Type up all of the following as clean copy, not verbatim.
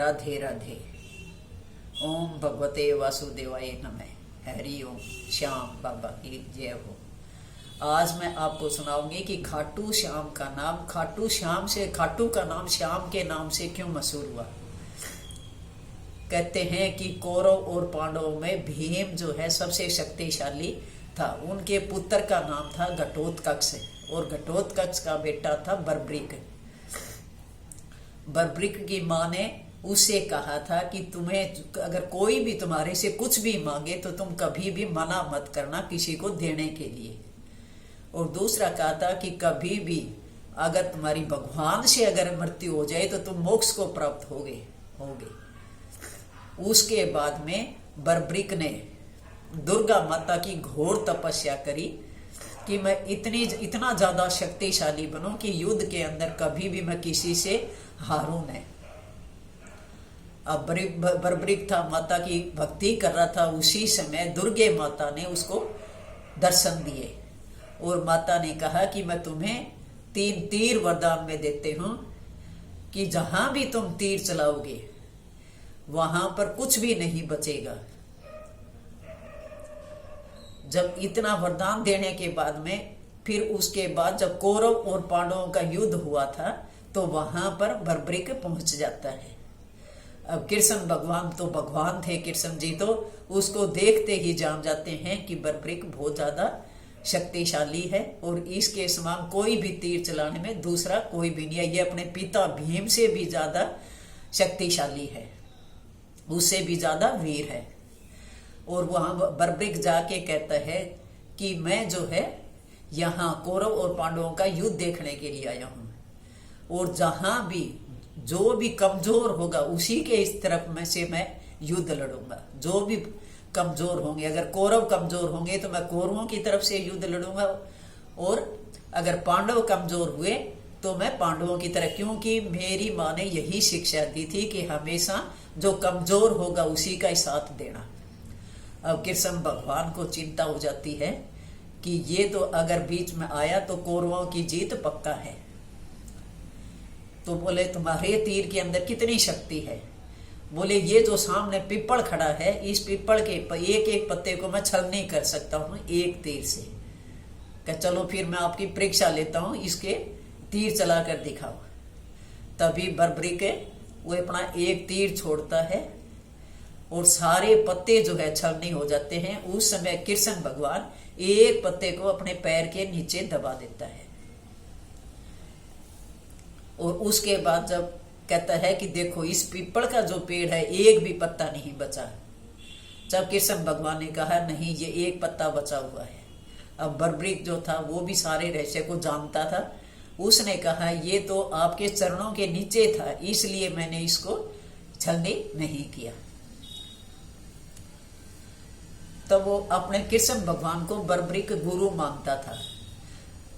राधे राधे। ओम भगवते वासुदेवाय नमः। हरि ओम। श्याम बाबा की जय हो। आज मैं आपको सुनाऊंगी कि खाटू श्याम का नाम खाटू श्याम से, खाटू का नाम श्याम के नाम से क्यों मशहूर हुआ। कहते हैं कि कौरव और पांडवों में भीम जो है सबसे शक्तिशाली था। उनके पुत्र का नाम था घटोत्कच और घटोत्कच का बेटा था बर्बरीक। बर्बरीक की माँ ने उससे कहा था कि तुम्हें अगर कोई भी तुम्हारे से कुछ भी मांगे तो तुम कभी भी मना मत करना किसी को देने के लिए। और दूसरा कहा था कि कभी भी अगर तुम्हारी भगवान से अगर मृत्यु हो जाए तो तुम मोक्ष को प्राप्त होगे। उसके बाद में बर्बरीक ने दुर्गा माता की घोर तपस्या करी कि मैं इतना ज्यादा शक्तिशाली बनूं कि युद्ध के अंदर कभी भी मैं किसी से हारूं नहीं। अब बर्बरीक था, माता की भक्ति कर रहा था। उसी समय दुर्गे माता ने उसको दर्शन दिए और माता ने कहा कि मैं तुम्हें 3 तीर वरदान में देते हूं कि जहां भी तुम तीर चलाओगे वहां पर कुछ भी नहीं बचेगा। जब इतना वरदान देने के बाद में फिर उसके बाद जब कौरव और पांडवों का युद्ध हुआ था तो वहां पर बर्बरीक पहुंच जाता है। अब कृष्ण भगवान तो भगवान थे, कृष्ण जी तो उसको देखते ही जान जाते हैं कि बर्बरीक बहुत ज्यादा शक्तिशाली है और इसके समान कोई भी तीर चलाने में दूसरा कोई भी नहीं है। ये अपने पिता भीम से भी ज्यादा शक्तिशाली है, उससे भी ज्यादा वीर है। और वहां बर्बरीक जाके कहता है कि मैं जो है यहाँ कौरव और पांडवों का युद्ध देखने के लिए आया हूं और जहां भी जो भी कमजोर होगा उसी के इस तरफ में से मैं युद्ध लड़ूंगा। जो भी कमजोर होंगे, अगर कौरव कमजोर होंगे तो मैं कौरवों की तरफ से युद्ध लड़ूंगा और अगर पांडव कमजोर हुए तो मैं पांडवों की तरफ, क्योंकि मेरी माँ ने यही शिक्षा दी थी कि हमेशा जो कमजोर होगा उसी का ही साथ देना। अब कृष्ण भगवान को चिंता हो जाती है कि ये तो अगर बीच में आया तो कौरवों की जीत पक्का है। तो बोले तुम्हारे तीर के अंदर कितनी शक्ति है। बोले ये जो सामने पीपल खड़ा है इस पीपल के एक एक पत्ते को मैं छल नहीं कर सकता हूं एक तीर से। कि चलो फिर मैं आपकी परीक्षा लेता हूं, इसके तीर चला कर दिखाओ। तभी बर्बरीक वो अपना एक तीर छोड़ता है और सारे पत्ते जो है छलनी हो जाते हैं। उस समय कृष्ण भगवान एक पत्ते को अपने पैर के नीचे दबा देता है और उसके बाद जब कहता है कि देखो इस पीपल का जो पेड़ है एक भी पत्ता नहीं बचा। जब कृष्ण भगवान ने कहा नहीं ये एक पत्ता बचा हुआ है। अब बर्बरीक जो था वो भी सारे रहस्य को जानता था। उसने कहा ये तो आपके चरणों के नीचे था इसलिए मैंने इसको छलनी नहीं किया। तब वो अपने कृष्ण भगवान को बर्बरीक गुरु मानता था।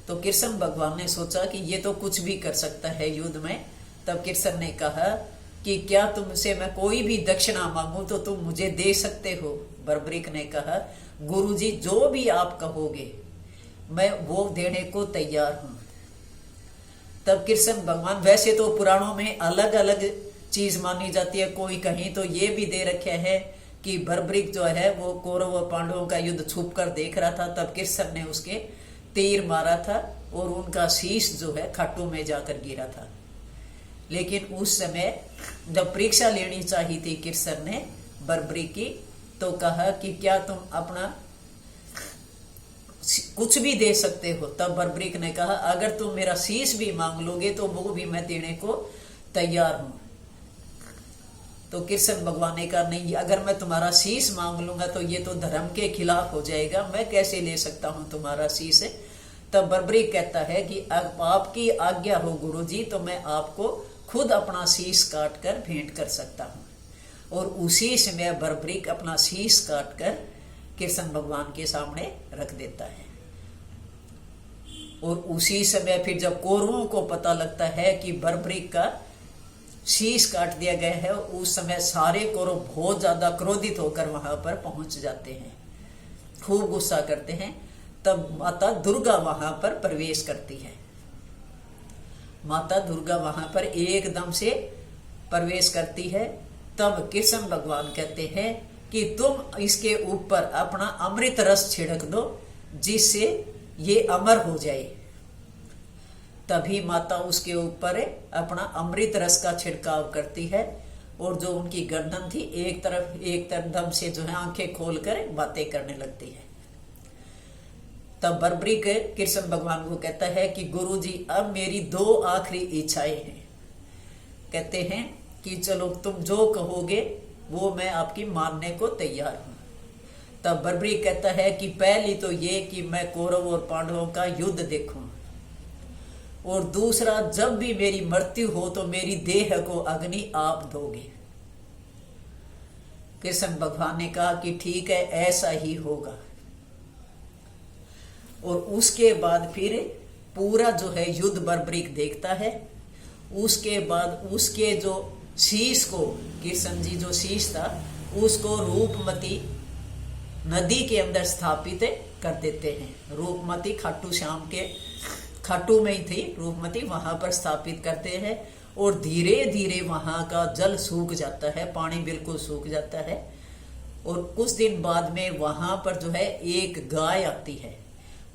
तो कृष्ण भगवान ने सोचा कि ये तो कुछ भी कर सकता है युद्ध में। तब कृष्ण ने कहा कि क्या तुमसे मैं कोई भी दक्षिणा मांगू तो तुम मुझे दे सकते हो। बर्बरीक ने कहा गुरुजी जो भी आप कहोगे मैं वो देने को तैयार हूं। तब कृष्ण भगवान, वैसे तो पुराणों में अलग अलग चीज मानी जाती है, कोई कहीं तो ये भी दे रखे है कि बर्बरीक जो है वो कौरव और पांडवों का युद्ध छुप कर देख रहा था। तब कृष्ण ने उसके तीर मारा था और उनका शीश जो है खाटू में जाकर गिरा था। लेकिन उस समय जब परीक्षा लेनी चाहिए थी कृष्ण ने बर्बरीक की तो कहा कि क्या तुम अपना कुछ भी दे सकते हो। तब बर्बरीक ने कहा अगर तुम मेरा शीश भी मांग लोगे तो वो भी मैं देने को तैयार हूं। तो कृष्ण भगवान ने कहा नहीं, अगर मैं तुम्हारा शीश मांग लूंगा तो ये तो धर्म के खिलाफ हो जाएगा, मैं कैसे ले सकता हूं तुम्हारा शीश। तब बर्बरीक कहता है कि अब आपकी आज्ञा हो गुरुजी तो मैं आपको खुद अपना शीश काट कर भेंट कर सकता हूं। और उसी समय बर्बरीक अपना शीश काट कर कृष्ण भगवान के सामने रख देता है। और उसी समय फिर जब कौरवों को पता लगता है कि बर्बरीक का शीश काट दिया गया है उस समय सारे कौरव बहुत ज्यादा क्रोधित होकर वहां पर पहुंच जाते हैं, खूब गुस्सा करते हैं। तब माता दुर्गा वहां पर प्रवेश करती है। माता दुर्गा वहां पर एकदम से प्रवेश करती है, तब कृष्ण भगवान कहते हैं कि तुम इसके ऊपर अपना अमृत रस छिड़क दो जिससे ये अमर हो जाए। तभी माता उसके ऊपर अपना अमृत रस का छिड़काव करती है और जो उनकी गर्दन थी एक तरफ दम से जो है आंखें खोलकर बातें करने लगती है। तब बर्बरीक कृष्ण भगवान को कहता है कि गुरुजी अब मेरी 2 आखिरी इच्छाएं हैं। कहते हैं कि चलो तुम जो कहोगे वो मैं आपकी मानने को तैयार हूं। तब बर्बरीक कहता है कि पहली तो ये कि मैं कौरव और पांडवों का युद्ध देखूं, और दूसरा जब भी मेरी मृत्यु हो तो मेरी देह को अग्नि आप दोगे। कृष्ण भगवान ने कहा कि ठीक है, ऐसा ही होगा। और उसके बाद फिर पूरा जो है युद्ध बर्बरीक देखता है। उसके बाद उसके जो शीश को, कृष्ण जी जो शीश था उसको रूपमती नदी के अंदर स्थापित कर देते हैं। रूपमती खाटू श्याम के खाटू में ही थी रूपमती, वहां पर स्थापित करते हैं और धीरे धीरे वहां का जल सूख जाता है, पानी बिल्कुल सूख जाता है। और कुछ दिन बाद में वहां पर जो है एक गाय आती है।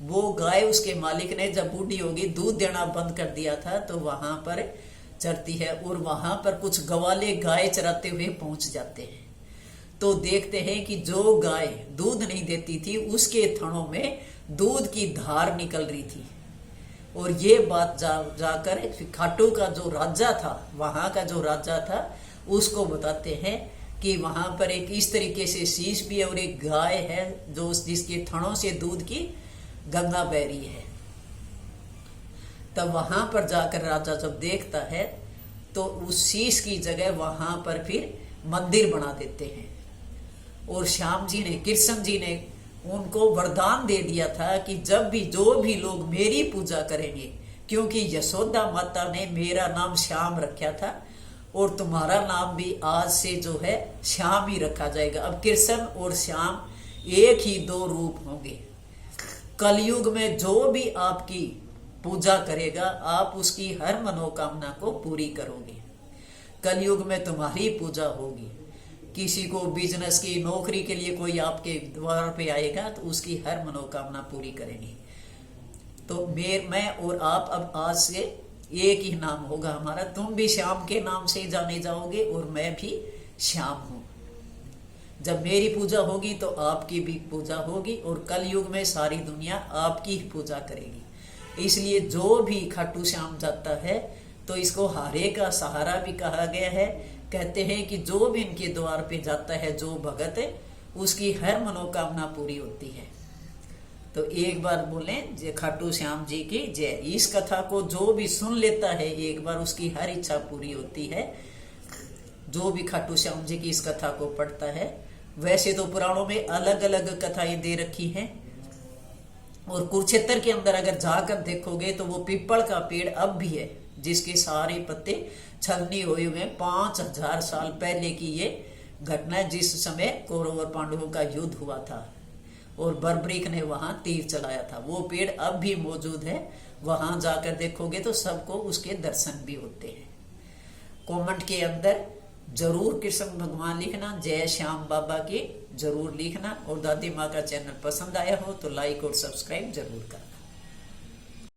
वो गाय उसके मालिक ने जब बूढ़ी होगी दूध देना बंद कर दिया था तो वहां पर चरती है, और वहां पर कुछ गवाले गाय चराते हुए पहुंच जाते हैं। तो देखते हैं कि जो गाय दूध नहीं देती थी उसके थनों में दूध की धार निकल रही थी। और ये बात जाकर खाटू का जो राजा था, वहां का जो राजा था, उसको बताते हैं कि वहां पर एक इस तरीके से शीश भी है और एक गाय है जो जिसके थनों से दूध की गंगा बह रही है। तब वहां पर जाकर राजा जब देखता है तो उस शीश की जगह वहां पर फिर मंदिर बना देते हैं। और श्याम जी ने, कृष्ण जी ने उनको वरदान दे दिया था कि जब भी जो भी लोग मेरी पूजा करेंगे, क्योंकि यशोदा माता ने मेरा नाम श्याम रखा था और तुम्हारा नाम भी आज से जो है श्याम ही रखा जाएगा। अब कृष्ण और श्याम एक ही 2 रूप होंगे। कलयुग में जो भी आपकी पूजा करेगा आप उसकी हर मनोकामना को पूरी करोगे। कलयुग में तुम्हारी पूजा होगी। किसी को बिजनेस की, नौकरी के लिए कोई आपके द्वार पे आएगा तो उसकी हर मनोकामना पूरी करेंगे। तो मैं और आप अब आज से एक ही नाम होगा हमारा। तुम भी श्याम के नाम से जाने जाओगे और मैं भी श्याम हूं। जब मेरी पूजा होगी तो आपकी भी पूजा होगी और कलयुग में सारी दुनिया आपकी ही पूजा करेगी। इसलिए जो भी खाटू श्याम जाता है तो इसको हारे का सहारा भी कहा गया है। कहते हैं कि जो भी इनके द्वार पे जाता है जो भगत है उसकी हर मनोकामना पूरी होती है। तो एक बार बोलें जय खाटू श्याम जी की जय। इस कथा को जो भी सुन लेता है एक बार उसकी हर इच्छा पूरी होती है। जो भी खाटू श्याम जी की इस कथा को पढ़ता है। वैसे तो पुराणों में अलग अलग कथाएं दे रखी हैं और कुरुक्षेत्र के अंदर अगर जाकर देखोगे तो वो पीपल का पेड़ अब भी है जिसके सारे पत्ते छलनी हुए हुए 5000 साल पहले की ये घटना, जिस समय कौरव और पांडवों का युद्ध हुआ था और बर्बरीक ने वहां तीर चलाया था। वो पेड़ अब भी मौजूद है। वहां जाकर देखोगे तो सबको उसके दर्शन भी होते हैं। कमेंट के अंदर जरूर कृष्ण भगवान लिखना, जय श्याम बाबा की जरूर लिखना। और दादी माँ का चैनल पसंद आया हो तो लाइक और सब्सक्राइब जरूर करना।